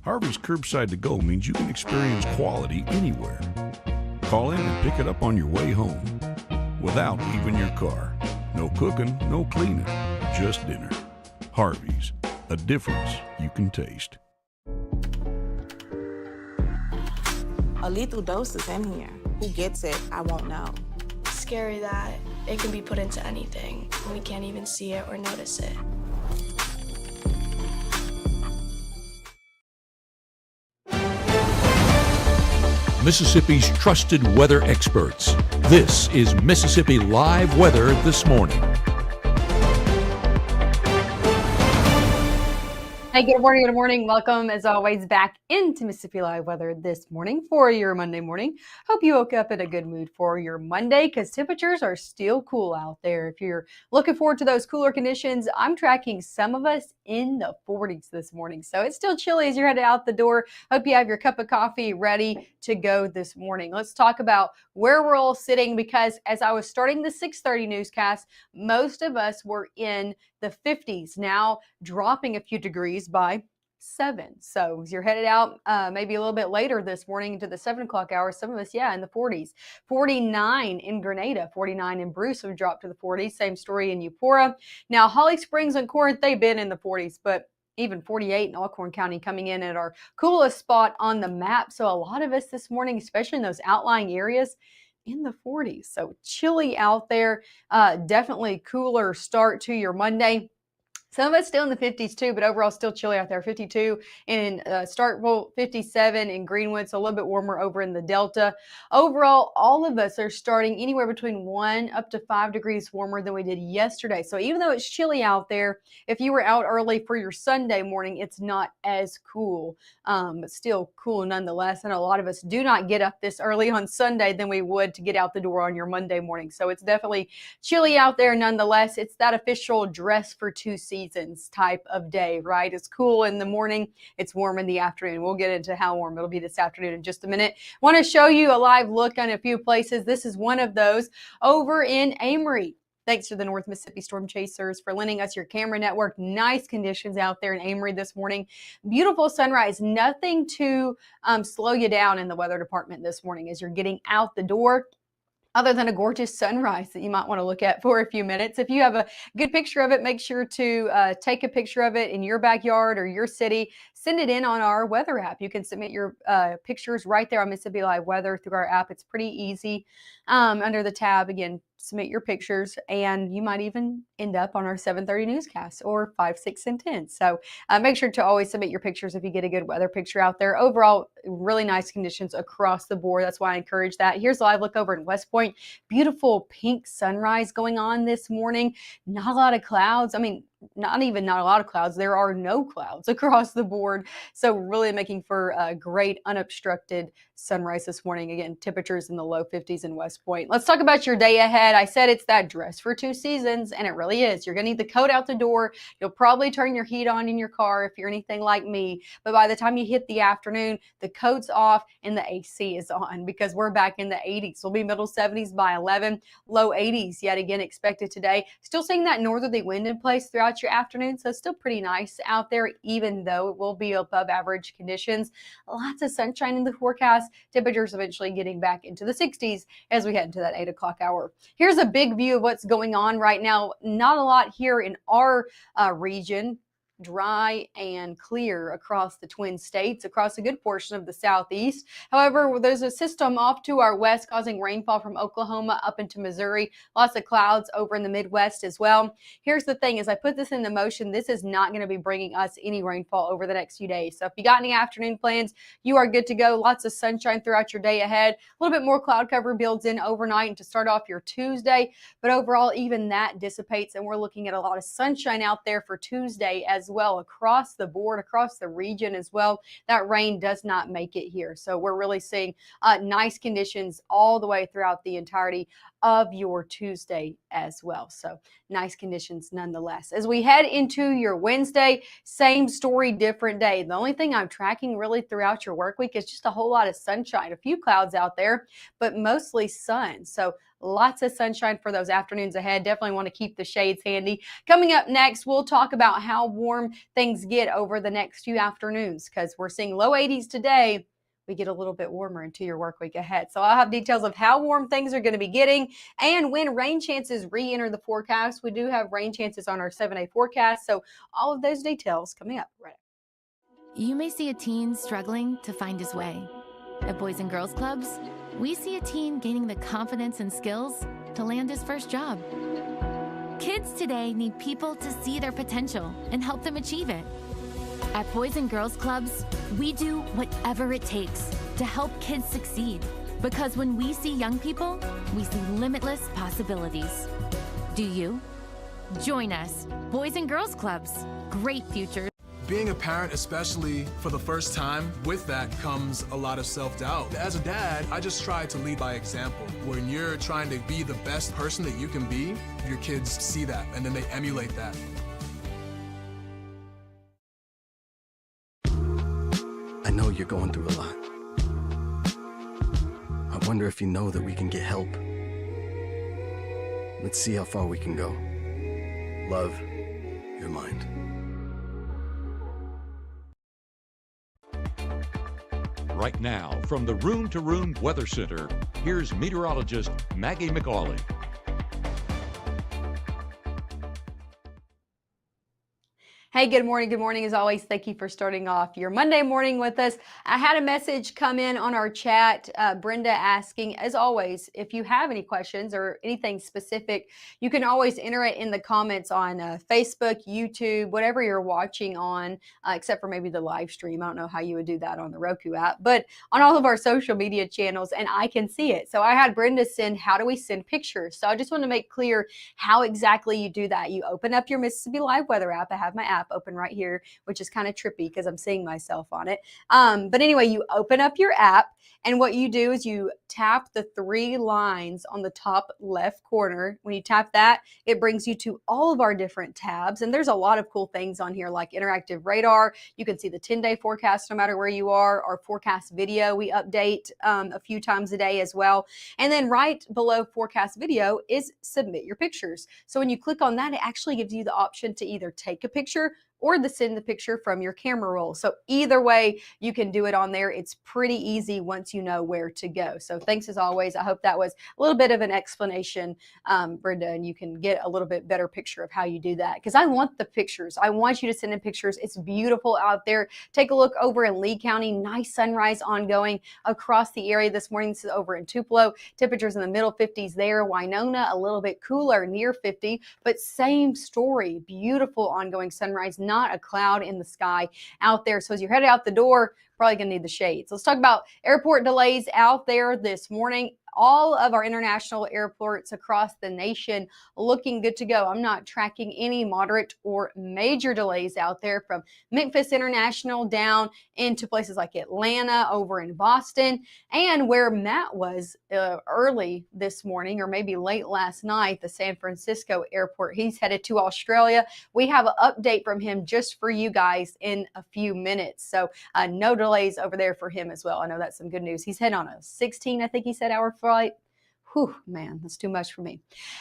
Harvey's Curbside to Go means you can experience quality anywhere. Call in and pick it up on your way home without leaving your car. No cooking, no cleaning, just dinner. Harvey's, a difference you can taste. A lethal dose is in here. Who gets it, I won't know. Scary that it can be put into anything, and we can't even see it or notice it. Mississippi's trusted weather experts. This is Mississippi Live Weather This Morning. Hey, good morning, good morning. Welcome, as always, back into Mississippi Live Weather this morning for your Monday morning. Hope you woke up in a good mood for your Monday because temperatures are still cool out there. If you're looking forward to those cooler conditions, I'm tracking some of us in the 40s this morning. So it's still chilly as you're headed out the door. Hope you have your cup of coffee ready to go this morning. Let's talk about where we're all sitting because as I was starting the 6:30 newscast, most of us were in the 50s, now dropping a few degrees by 7. So as you're headed out maybe a little bit later this morning into the 7 o'clock hour, some of us, in the 40s. 49 in Grenada, 49 in Bruce have dropped to the 40s. Same story in Eupora. Now, Holly Springs and Corinth, they've been in the 40s, but even 48 in Alcorn County coming in at our coolest spot on the map. So a lot of us this morning, especially in those outlying areas, in the 40s. So chilly out there, definitely cooler start to your Monday. Some of us still in the 50s too, but overall still chilly out there. 52 in Starkville, 57 in Greenwood, so a little bit warmer over in the Delta. Overall, all of us are starting anywhere between 1 up to 5 degrees warmer than we did yesterday. So even though it's chilly out there, if you were out early for your Sunday morning, it's not as cool, but still cool nonetheless. And a lot of us do not get up this early on Sunday than we would to get out the door on your Monday morning. So it's definitely chilly out there nonetheless. It's that official dress for 2 seasons type of day, right? It's cool in the morning, it's warm in the afternoon. We'll get into how warm it'll be this afternoon in just a minute. Want to show you a live look on a few places. This is one of those over in Amory. Thanks to the North Mississippi Storm Chasers for lending us your camera network. Nice conditions out there in Amory this morning. Beautiful sunrise. Nothing to slow you down in the weather department this morning as you're getting out the door, other than a gorgeous sunrise that you might want to look at for a few minutes. If you have a good picture of it, make sure to take a picture of it in your backyard or your city. Send it in on our weather app. You can submit your pictures right there on Mississippi Live Weather through our app. It's pretty easy. Under the tab, again, submit your pictures, and you might even end up on our 7:30 newscast or 5, 6, and 10. So make sure to always submit your pictures if you get a good weather picture out there. Overall, really nice conditions across the board. That's why I encourage that. Here's a live look over in West Point. Beautiful pink sunrise going on this morning. Not a lot of clouds. I mean, not a lot of clouds. There are no clouds across the board. So really making for a great unobstructed sunrise this morning. Again, temperatures in the low 50s in West Point. Let's talk about your day ahead. I said it's that dress for 2 seasons, and it really is. You're going to need the coat out the door. You'll probably turn your heat on in your car if you're anything like me. But by the time you hit the afternoon, the coat's off and the AC is on because we're back in the 80s. We'll be middle 70s by 11, low 80s yet again expected today. Still seeing that northerly wind in place throughout your afternoon, so still pretty nice out there, even though it will be above average conditions. Lots of sunshine in the forecast. Temperatures eventually getting back into the 60s as we head into that 8 o'clock hour. Here's a big view of what's going on right now. Not a lot here in our region. Dry and clear across the Twin States, across a good portion of the southeast. However, there's a system off to our west causing rainfall from Oklahoma up into Missouri. Lots of clouds over in the Midwest as well. Here's the thing, as I put this into motion, this is not going to be bringing us any rainfall over the next few days. So if you got any afternoon plans, you are good to go. Lots of sunshine throughout your day ahead. A little bit more cloud cover builds in overnight to start off your Tuesday, but overall even that dissipates and we're looking at a lot of sunshine out there for Tuesday as well, across the board, across the region as well. That rain does not make it here. So we're really seeing nice conditions all the way throughout the entirety of your Tuesday as well. So nice conditions nonetheless. As we head into your Wednesday, same story, different day. The only thing I'm tracking really throughout your work week is just a whole lot of sunshine, a few clouds out there, but mostly sun. So lots of sunshine for those afternoons ahead. Definitely want to keep the shades handy. Coming up next, we'll talk about how warm things get over the next few afternoons because we're seeing low 80s today. We get a little bit warmer into your work week ahead. So I'll have details of how warm things are going to be getting and when rain chances re-enter the forecast. We do have rain chances on our 7-day forecast. So all of those details coming up right. You may see a teen struggling to find his way. At Boys and Girls Clubs, we see a teen gaining the confidence and skills to land his first job. Kids today need people to see their potential and help them achieve it. At Boys and Girls Clubs, we do whatever it takes to help kids succeed. Because when we see young people, we see limitless possibilities. Do you? Join us, Boys and Girls Clubs. Great futures. Being a parent, especially for the first time, with that comes a lot of self-doubt. As a dad, I just try to lead by example. When you're trying to be the best person that you can be, your kids see that and then they emulate that. I know you're going through a lot. I wonder if you know that we can get help. Let's see how far we can go. Love, your mind. Right now, from the Room to Room Weather Center, here's meteorologist Maggie McAuley. Hey, good morning. Good morning. As always, thank you for starting off your Monday morning with us. I had a message come in on our chat, Brenda asking, as always, if you have any questions or anything specific, you can always enter it in the comments on Facebook, YouTube, whatever you're watching on, except for maybe the live stream. I don't know how you would do that on the Roku app, but on all of our social media channels, and I can see it. So I had Brenda send, how do we send pictures? So I just want to make clear how exactly you do that. You open up your Mississippi Live Weather app. I have my app open right here, which is kind of trippy because I'm seeing myself on it. But anyway, you open up your app, and what you do is you tap the 3 lines on the top left corner. When you tap that, it brings you to all of our different tabs. And there's a lot of cool things on here like interactive radar. You can see the 10-day forecast no matter where you are. Our forecast video we update a few times a day as well. And then right below forecast video is submit your pictures. So when you click on that, it actually gives you the option to either take a picture or send the picture from your camera roll. So either way, you can do it on there. It's pretty easy once you know where to go. So thanks as always. I hope that was a little bit of an explanation, Brenda, and you can get a little bit better picture of how you do that. Because I want the pictures. I want you to send in pictures. It's beautiful out there. Take a look over in Lee County. Nice sunrise ongoing across the area this morning. This is over in Tupelo. Temperatures in the middle 50s there. Winona, a little bit cooler, near 50, but same story. Beautiful ongoing sunrise. Not a cloud in the sky out there. So as you're headed out the door, probably gonna need the shades. Let's talk about airport delays out there this morning. All of our international airports across the nation looking good to go. I'm not tracking any moderate or major delays out there from Memphis International down into places like Atlanta, over in Boston, and where Matt was early this morning or maybe late last night, the San Francisco airport. He's headed to Australia. We have an update from him just for you guys in a few minutes. So no delays over there for him as well. I know that's some good news. He's heading on a 16, I think he said, hour flight. Whew, man, that's too much for me.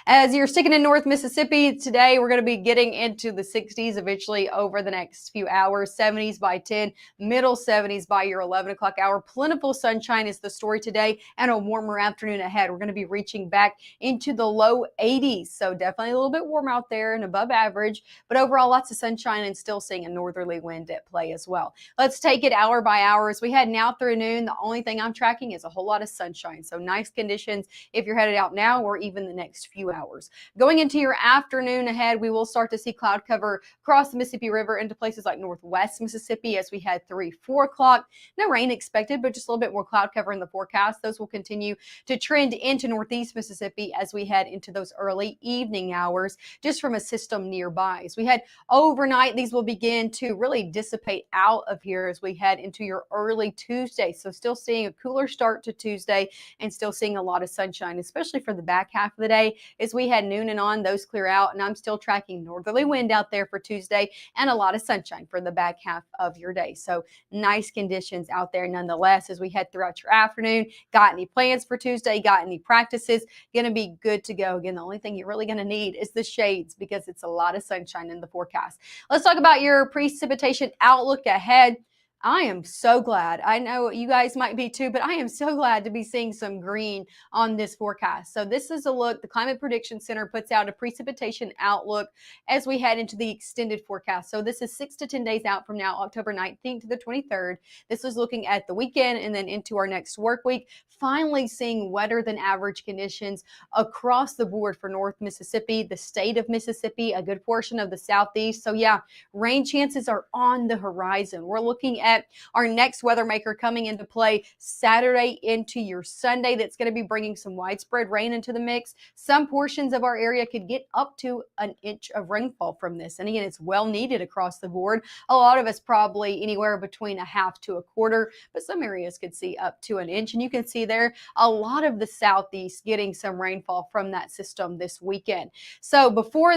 As you're sticking in North Mississippi today, we're going to be getting into the 60s eventually over the next few hours, 70s by 10, middle 70s by your 11 o'clock hour. Plentiful sunshine is the story today and a warmer afternoon ahead. We're going to be reaching back into the low 80s. So definitely a little bit warm out there and above average, but overall lots of sunshine and still seeing a northerly wind at play as well. Let's take it hour by hour. As we head now through noon, the only thing I'm tracking is a whole lot of sunshine. So nice conditions if you're headed out now or even the next few hours. Going into your afternoon ahead, we will start to see cloud cover across the Mississippi River into places like northwest Mississippi as we head 3-4 o'clock. No rain expected, but just a little bit more cloud cover in the forecast. Those will continue to trend into northeast Mississippi as we head into those early evening hours, just from a system nearby. As we head overnight, these will begin to really dissipate out of here as we head into your early Tuesday. So still seeing a cooler start to Tuesday and still seeing a lot of sunshine sunshine, especially for the back half of the day. As we had noon and on, those clear out, and I'm still tracking northerly wind out there for Tuesday and a lot of sunshine for the back half of your day. So nice conditions out there nonetheless as we head throughout your afternoon. Got any plans for Tuesday? Got any practices? Going to be good to go. Again, the only thing you're really going to need is the shades because it's a lot of sunshine in the forecast. Let's talk about your precipitation outlook ahead. I am so glad. I know you guys might be too, but I am so glad to be seeing some green on this forecast. So this is a look. The Climate Prediction Center puts out a precipitation outlook as we head into the extended forecast. So this is 6 to 10 days out from now, October 19th to the 23rd. This is looking at the weekend and then into our next work week. Finally seeing wetter than average conditions across the board for North Mississippi, the state of Mississippi, a good portion of the Southeast. So yeah, rain chances are on the horizon. We're looking at our next weather maker coming into play Saturday into your Sunday. That's going to be bringing some widespread rain into the mix. Some portions of our area could get up to an inch of rainfall from this. And again, it's well needed across the board. A lot of us probably anywhere between a half to a quarter, but some areas could see up to an inch. And you can see there a lot of the Southeast getting some rainfall from that system this weekend. So before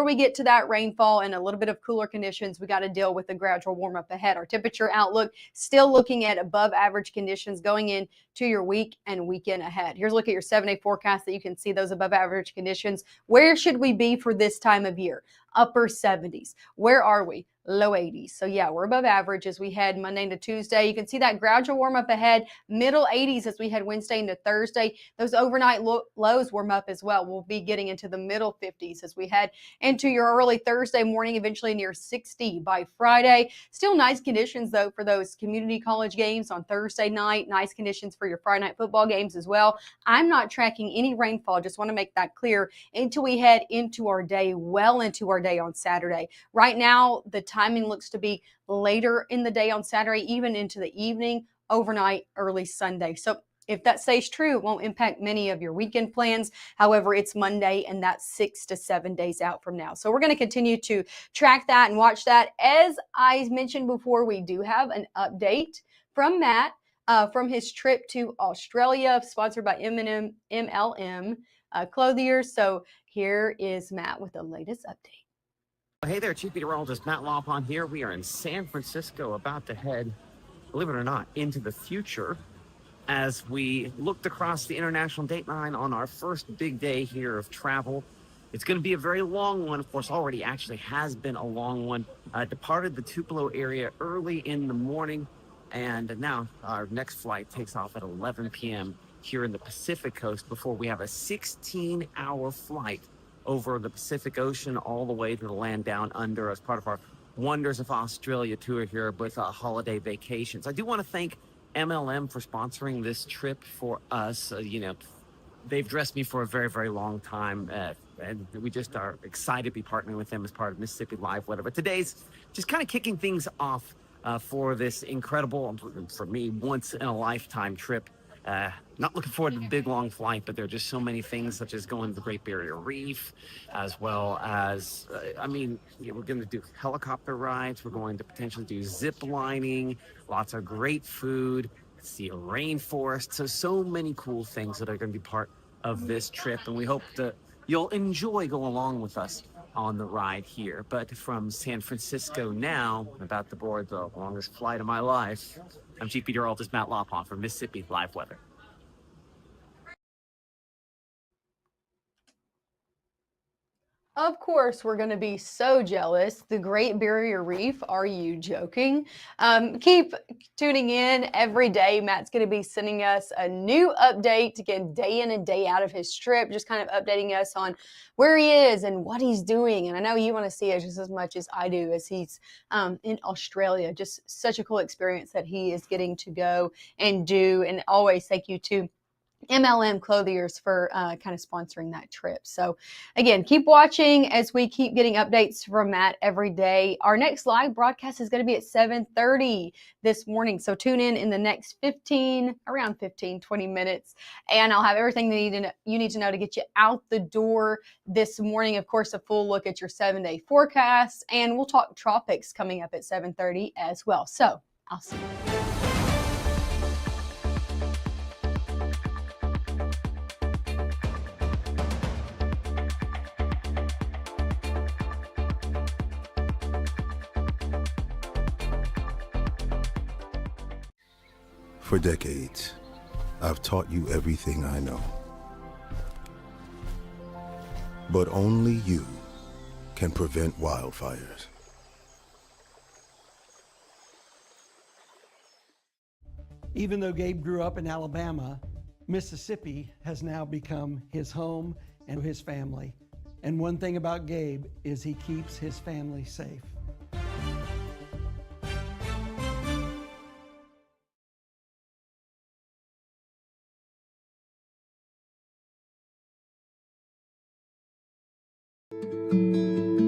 we get to that rainfall and a little bit of cooler conditions, we got to deal with the gradual warm up ahead. Our temperature outlook still looking at above average conditions going into your week and weekend ahead. Here's a look at your 7-day forecast that you can see those above average conditions. Where should we be for this time of year? Upper 70s. Where are we? Low 80s. So yeah, we're above average as we head Monday into Tuesday. You can see that gradual warm up ahead, middle 80s as we head Wednesday into Thursday. Those overnight lows warm up as well. We'll be getting into the middle 50s as we head into your early Thursday morning, eventually near 60 by Friday. Still nice conditions though for those community college games on Thursday night. Nice conditions for your Friday night football games as well. I'm not tracking any rainfall. Just want to make that clear until we head into our day, well into our day on Saturday. Right now, the timing looks to be later in the day on Saturday, even into the evening, overnight, early Sunday. So if that stays true, it won't impact many of your weekend plans. However, it's Monday and that's 6 to 7 days out from now. So we're going to continue to track that and watch that. As I mentioned before, we do have an update from Matt from his trip to Australia, sponsored by MLM Clothiers. So here is Matt with the latest update. Hey there, Chief Meteorologist Matt Lawpon here. We are in San Francisco, about to head, believe it or not, into the future as we looked across the international date line on our first big day here of travel. It's going to be a very long one. Of course, already actually has been a long one. Departed the Tupelo area early in the morning, and now our next flight takes off at 11 p.m. here in the Pacific Coast before we have a 16-hour flight over the Pacific Ocean all the way to the land down under as part of our Wonders of Australia tour here with holiday vacations. I do want to thank MLM for sponsoring this trip for us. They've dressed me for a very, very long time, and we just are excited to be partnering with them as part of Mississippi Live Weather. But today's just kind of kicking things off for this incredible, for me, once-in-a-lifetime trip. Not looking forward to the big long flight, but there are just so many things such as going to the Great Barrier Reef, as well as, we're going to do helicopter rides. We're going to potentially do zip lining, lots of great food, see a rainforest. So many cool things that are going to be part of this trip. And we hope that you'll enjoy going along with us on the ride here. But from San Francisco now, about to board the longest flight of my life, I'm Chief Meteorologist Matt Lawpon for Mississippi Live Weather. Of course, we're going to be so jealous. The Great Barrier Reef, are you joking? Keep tuning in every day. Matt's going to be sending us a new update, again, day in and day out of his trip, just kind of updating us on where he is and what he's doing. And I know you want to see it just as much as I do as he's in Australia. Just such a cool experience that he is getting to go and do. And always thank you to MLM Clothiers for kind of sponsoring that trip. So again, keep watching as we keep getting updates from Matt every day. Our next live broadcast is going to be at 7:30 this morning. So tune in the next 20 minutes. And I'll have everything you need to know to get you out the door this morning. Of course, a full look at your 7-day forecast. And we'll talk tropics coming up at 7:30 as well. So I'll see you. For decades, I've taught you everything I know. But only you can prevent wildfires. Even though Gabe grew up in Alabama, Mississippi has now become his home and his family. And one thing about Gabe is he keeps his family safe.